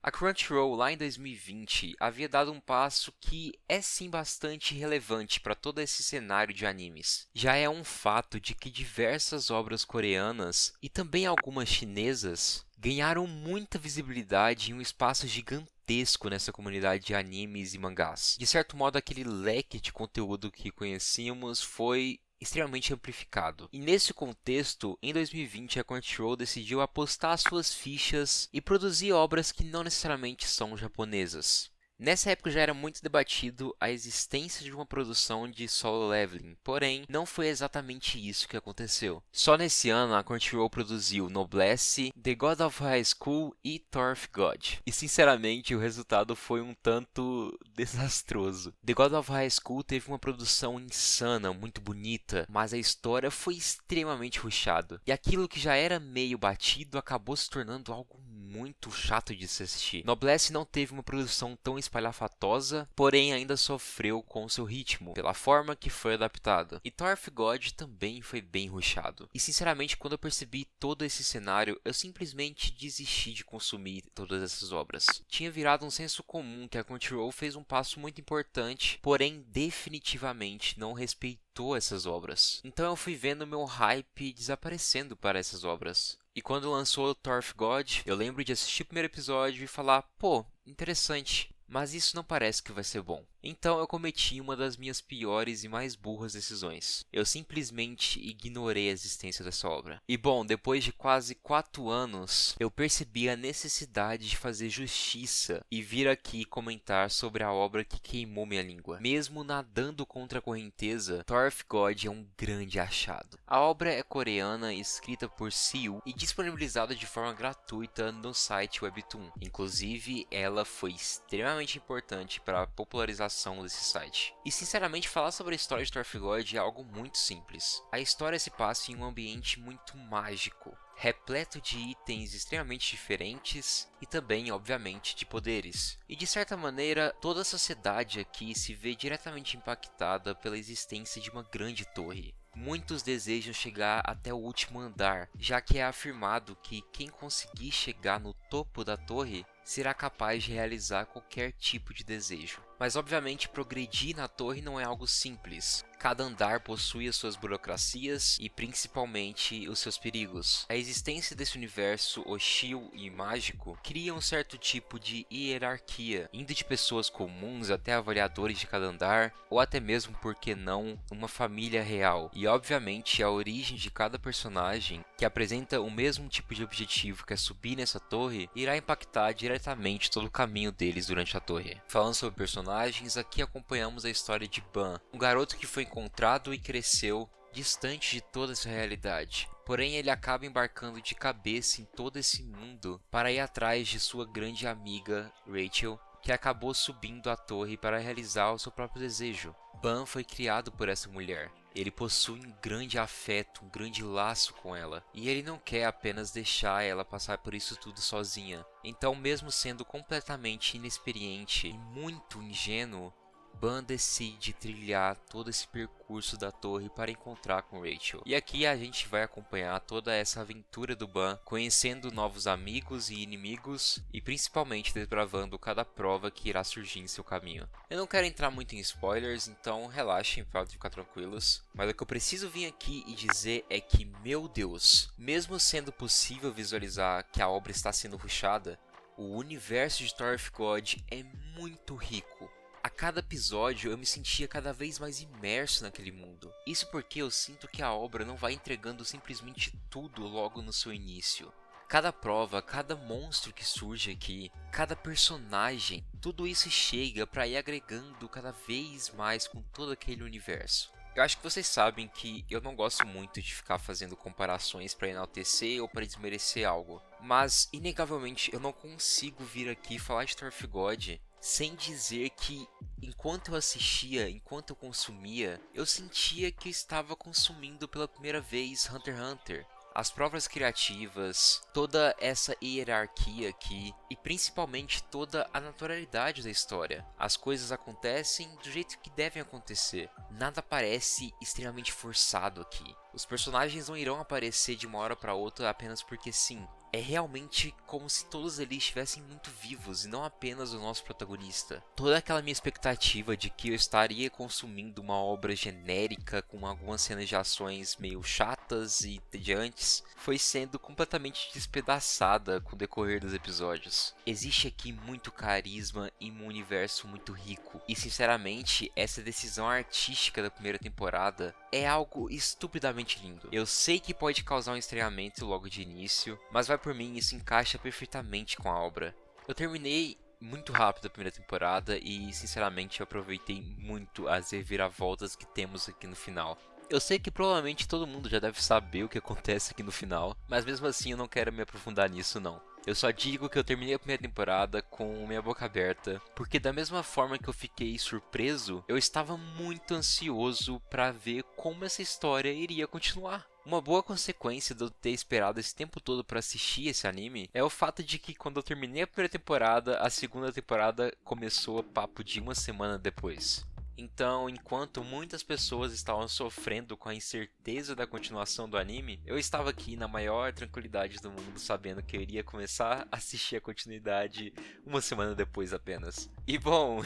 A Crunchyroll, lá em 2020, havia dado um passo que é sim bastante relevante para todo esse cenário de animes. Já é um fato de que diversas obras coreanas e também algumas chinesas ganharam muita visibilidade em um espaço gigantesco nessa comunidade de animes e mangás. De certo modo, aquele leque de conteúdo que conhecíamos foi extremamente amplificado. E nesse contexto, em 2020, a Crunchyroll decidiu apostar suas fichas e produzir obras que não necessariamente são japonesas. Nessa época já era muito debatido a existência de uma produção de Solo Leveling, porém não foi exatamente isso que aconteceu. Só nesse ano a Crunchyroll produziu Noblesse, The God of High School e Torf God. E sinceramente o resultado foi um tanto desastroso. The God of High School teve uma produção insana, muito bonita, mas a história foi extremamente rushada. E aquilo que já era meio batido acabou se tornando algo muito chato de se assistir. Noblesse não teve uma produção tão espalhafatosa, porém ainda sofreu com seu ritmo, pela forma que foi adaptada. E Torf God também foi bem rushado. E sinceramente, quando eu percebi todo esse cenário, eu simplesmente desisti de consumir todas essas obras. Tinha virado um senso comum que a Crunchyroll fez um passo muito importante, porém definitivamente não respeitou essas obras. Então eu fui vendo meu hype desaparecendo para essas obras. E quando lançou Torf God, eu lembro de assistir o primeiro episódio e falar, pô, interessante, mas isso não parece que vai ser bom. Então eu cometi uma das minhas piores e mais burras decisões. Eu simplesmente ignorei a existência dessa obra. E bom, depois de quase 4 anos, eu percebi a necessidade de fazer justiça e vir aqui comentar sobre a obra que queimou minha língua. Mesmo nadando contra a correnteza, Torf God é um grande achado. A obra é coreana, escrita por Siu e disponibilizada de forma gratuita no site Webtoon. Inclusive, ela foi extremamente importante para a popularização desse site. E sinceramente, falar sobre a história de Torf God é algo muito simples. A história se passa em um ambiente muito mágico, repleto de itens extremamente diferentes e também, obviamente, de poderes. E de certa maneira, toda a sociedade aqui se vê diretamente impactada pela existência de uma grande torre. Muitos desejam chegar até o último andar, já que é afirmado que quem conseguir chegar no topo da torre será capaz de realizar qualquer tipo de desejo. Mas obviamente progredir na torre não é algo simples. Cada andar possui as suas burocracias e principalmente os seus perigos. A existência desse universo hostil e mágico cria um certo tipo de hierarquia, indo de pessoas comuns até avaliadores de cada andar, ou até mesmo, por que não, uma família real. E obviamente a origem de cada personagem, que apresenta o mesmo tipo de objetivo que é subir nessa torre, irá impactar diretamente todo o caminho deles durante a torre. Falando sobre personagens, aqui acompanhamos a história de Ban, um garoto que foi encontrado e cresceu distante de toda essa realidade. Porém, ele acaba embarcando de cabeça em todo esse mundo para ir atrás de sua grande amiga Rachel, que acabou subindo a torre para realizar o seu próprio desejo. Ban foi criado por essa mulher. Ele possui um grande afeto, um grande laço com ela, e ele não quer apenas deixar ela passar por isso tudo sozinha. Então, mesmo sendo completamente inexperiente e muito ingênuo, Ban decide trilhar todo esse percurso da torre para encontrar com Rachel. E aqui a gente vai acompanhar toda essa aventura do Ban, conhecendo novos amigos e inimigos e principalmente desbravando cada prova que irá surgir em seu caminho. Eu não quero entrar muito em spoilers, então relaxem, podem ficar tranquilos. Mas o que eu preciso vir aqui e dizer é que, meu Deus, mesmo sendo possível visualizar que a obra está sendo rushada, o universo de Torf God é muito rico. A cada episódio eu me sentia cada vez mais imerso naquele mundo. Isso porque eu sinto que a obra não vai entregando simplesmente tudo logo no seu início. Cada prova, cada monstro que surge aqui, cada personagem, tudo isso chega para ir agregando cada vez mais com todo aquele universo. Eu acho que vocês sabem que eu não gosto muito de ficar fazendo comparações para enaltecer ou para desmerecer algo. Mas, inegavelmente, eu não consigo vir aqui e falar de Torf God sem dizer que, enquanto eu assistia, enquanto eu consumia, eu sentia que eu estava consumindo pela primeira vez Hunter x Hunter. As provas criativas, toda essa hierarquia aqui e principalmente toda a naturalidade da história. As coisas acontecem do jeito que devem acontecer. Nada parece extremamente forçado aqui. Os personagens não irão aparecer de uma hora para outra apenas porque sim. É realmente como se todos ali estivessem muito vivos e não apenas o nosso protagonista. Toda aquela minha expectativa de que eu estaria consumindo uma obra genérica com algumas cenas de ações meio chatas e entediantes foi sendo completamente despedaçada com o decorrer dos episódios. Existe aqui muito carisma e um universo muito rico, e sinceramente, essa decisão artística da primeira temporada é algo estupidamente lindo. Eu sei que pode causar um estranhamento logo de início, mas vai por mim, isso encaixa perfeitamente com a obra. Eu terminei muito rápido a primeira temporada e, sinceramente, eu aproveitei muito as reviravoltas que temos aqui no final. Eu sei que provavelmente todo mundo já deve saber o que acontece aqui no final, mas mesmo assim eu não quero me aprofundar nisso não. Eu só digo que eu terminei a primeira temporada com minha boca aberta, porque da mesma forma que eu fiquei surpreso, eu estava muito ansioso para ver como essa história iria continuar. Uma boa consequência de eu ter esperado esse tempo todo para assistir esse anime é o fato de que quando eu terminei a primeira temporada, a segunda temporada começou a papo de uma semana depois. Então, enquanto muitas pessoas estavam sofrendo com a incerteza da continuação do anime, eu estava aqui na maior tranquilidade do mundo, sabendo que eu iria começar a assistir a continuidade uma semana depois apenas. E bom,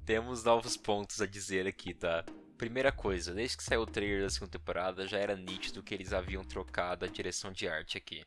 temos novos pontos a dizer aqui, tá? Primeira coisa, desde que saiu o trailer da segunda temporada, já era nítido que eles haviam trocado a direção de arte aqui.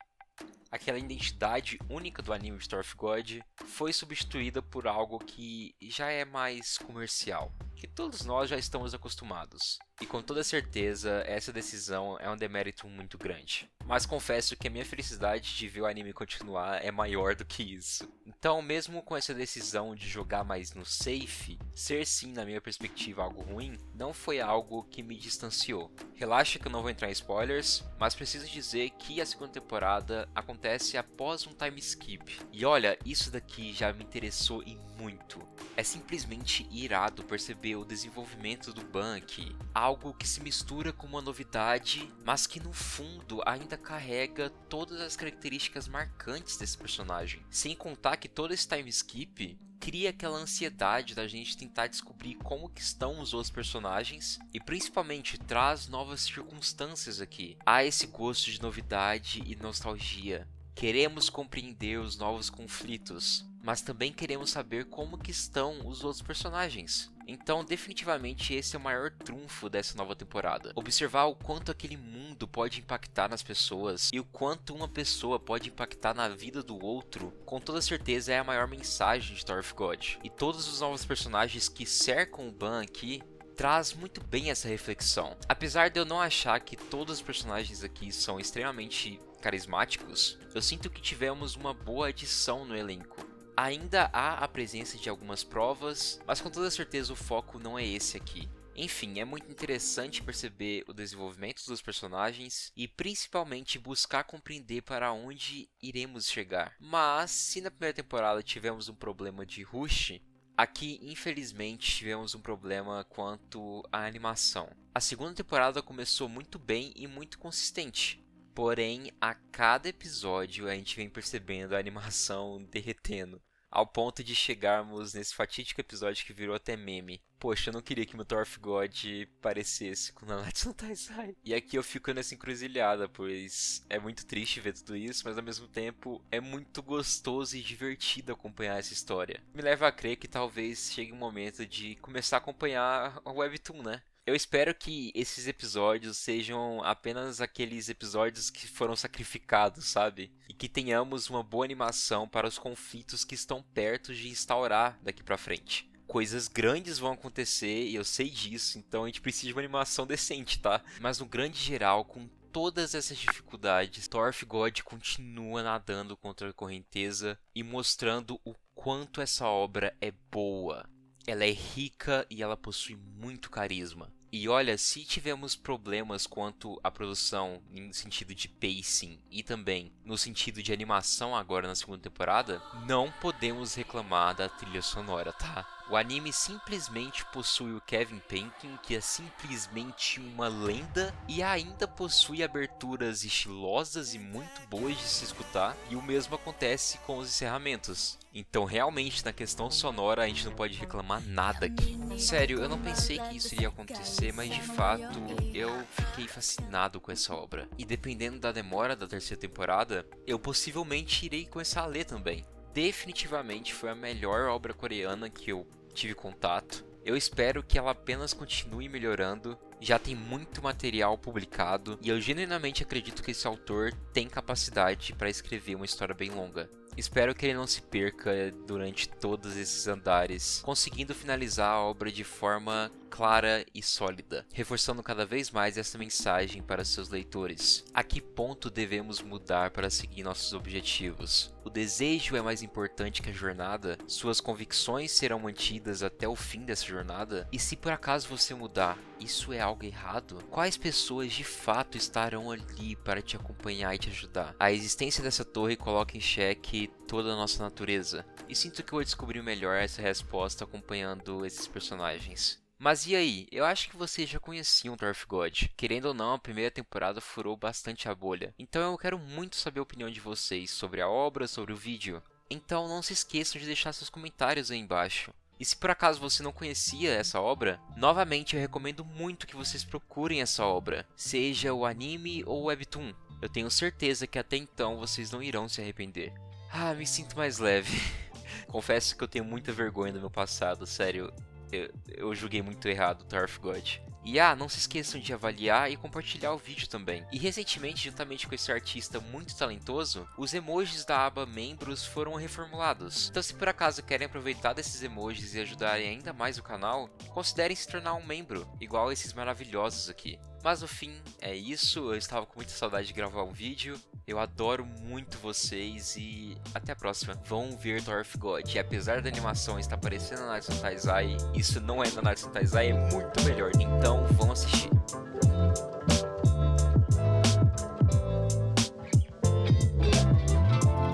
Aquela identidade única do anime de Tower of God foi substituída por algo que já é mais comercial, que todos nós já estamos acostumados. E com toda certeza, essa decisão é um demérito muito grande. Mas confesso que a minha felicidade de ver o anime continuar é maior do que isso. Então, mesmo com essa decisão de jogar mais no safe, ser sim, na minha perspectiva, algo ruim, não foi algo que me distanciou. Relaxa que eu não vou entrar em spoilers, mas preciso dizer que a segunda temporada acontece após um time skip. E olha, isso daqui já me interessou e muito. É simplesmente irado perceber o desenvolvimento do Ban aqui. Algo que se mistura com uma novidade, mas que no fundo ainda carrega todas as características marcantes desse personagem. Sem contar que todo esse time skip cria aquela ansiedade da gente tentar descobrir como que estão os outros personagens e principalmente traz novas circunstâncias aqui. Há esse gosto de novidade e nostalgia. Queremos compreender os novos conflitos, mas também queremos saber como que estão os outros personagens. Então, definitivamente, esse é o maior trunfo dessa nova temporada. Observar o quanto aquele mundo pode impactar nas pessoas e o quanto uma pessoa pode impactar na vida do outro, com toda certeza é a maior mensagem de Tower of God. E todos os novos personagens que cercam o Ban aqui traz muito bem essa reflexão. Apesar de eu não achar que todos os personagens aqui são extremamente carismáticos, eu sinto que tivemos uma boa adição no elenco. Ainda há a presença de algumas provas, mas com toda certeza o foco não é esse aqui. Enfim, é muito interessante perceber o desenvolvimento dos personagens e principalmente buscar compreender para onde iremos chegar. Mas se na primeira temporada tivemos um problema de rush, aqui infelizmente tivemos um problema quanto à animação. A segunda temporada começou muito bem e muito consistente. Porém, a cada episódio a gente vem percebendo a animação derretendo, ao ponto de chegarmos nesse fatídico episódio que virou até meme. Poxa, eu não queria que meu Tower of God parecesse com Nanatsu no Taizai. E aqui eu fico nessa encruzilhada, pois é muito triste ver tudo isso, mas ao mesmo tempo é muito gostoso e divertido acompanhar essa história. Me leva a crer que talvez chegue um momento de começar a acompanhar o Webtoon, né? Eu espero que esses episódios sejam apenas aqueles episódios que foram sacrificados, sabe? E que tenhamos uma boa animação para os conflitos que estão perto de instaurar daqui pra frente. Coisas grandes vão acontecer e eu sei disso, então a gente precisa de uma animação decente, tá? Mas no grande geral, com todas essas dificuldades, Tower of God continua nadando contra a correnteza e mostrando o quanto essa obra é boa. Ela é rica e ela possui muito carisma. E olha, se tivemos problemas quanto à produção no sentido de pacing e também no sentido de animação agora na segunda temporada, não podemos reclamar da trilha sonora, tá? O anime simplesmente possui o Kevin Penkin, que é simplesmente uma lenda, e ainda possui aberturas estilosas e muito boas de se escutar, e o mesmo acontece com os encerramentos. Então realmente na questão sonora a gente não pode reclamar nada aqui. Sério, eu não pensei que isso iria acontecer, mas de fato eu fiquei fascinado com essa obra. E dependendo da demora da terceira temporada, eu possivelmente irei começar a ler também. Definitivamente foi a melhor obra coreana que eu tive contato. Eu espero que ela apenas continue melhorando. Já tem muito material publicado e eu genuinamente acredito que esse autor tem capacidade para escrever uma história bem longa. Espero que ele não se perca durante todos esses andares, conseguindo finalizar a obra de forma clara e sólida, reforçando cada vez mais essa mensagem para seus leitores. A que ponto devemos mudar para seguir nossos objetivos? O desejo é mais importante que a jornada? Suas convicções serão mantidas até o fim dessa jornada? E se por acaso você mudar, isso é algo errado? Quais pessoas de fato estarão ali para te acompanhar e te ajudar? A existência dessa torre coloca em xeque toda a nossa natureza, e sinto que vou descobrir melhor essa resposta acompanhando esses personagens. Mas e aí? Eu acho que vocês já conheciam Dwarf God. Querendo ou não, a primeira temporada furou bastante a bolha. Então eu quero muito saber a opinião de vocês sobre a obra, sobre o vídeo. Então não se esqueçam de deixar seus comentários aí embaixo. E se por acaso você não conhecia essa obra, novamente eu recomendo muito que vocês procurem essa obra, seja o anime ou o webtoon. Eu tenho certeza que até então vocês não irão se arrepender. Ah, me sinto mais leve. Confesso que eu tenho muita vergonha do meu passado, sério. Eu julguei muito errado o Dwarf God. E não se esqueçam de avaliar e compartilhar o vídeo também. E recentemente, juntamente com esse artista muito talentoso, os emojis da aba membros foram reformulados. Então se por acaso querem aproveitar desses emojis e ajudarem ainda mais o canal, considerem se tornar um membro, igual esses maravilhosos aqui. Mas no fim, é isso, eu estava com muita saudade de gravar um vídeo, eu adoro muito vocês e até a próxima. Vão ver Dwarf God, e apesar da animação estar parecendo na Natsu no Taizai, isso não é na Natsu no Taizai, é muito melhor, então vão assistir.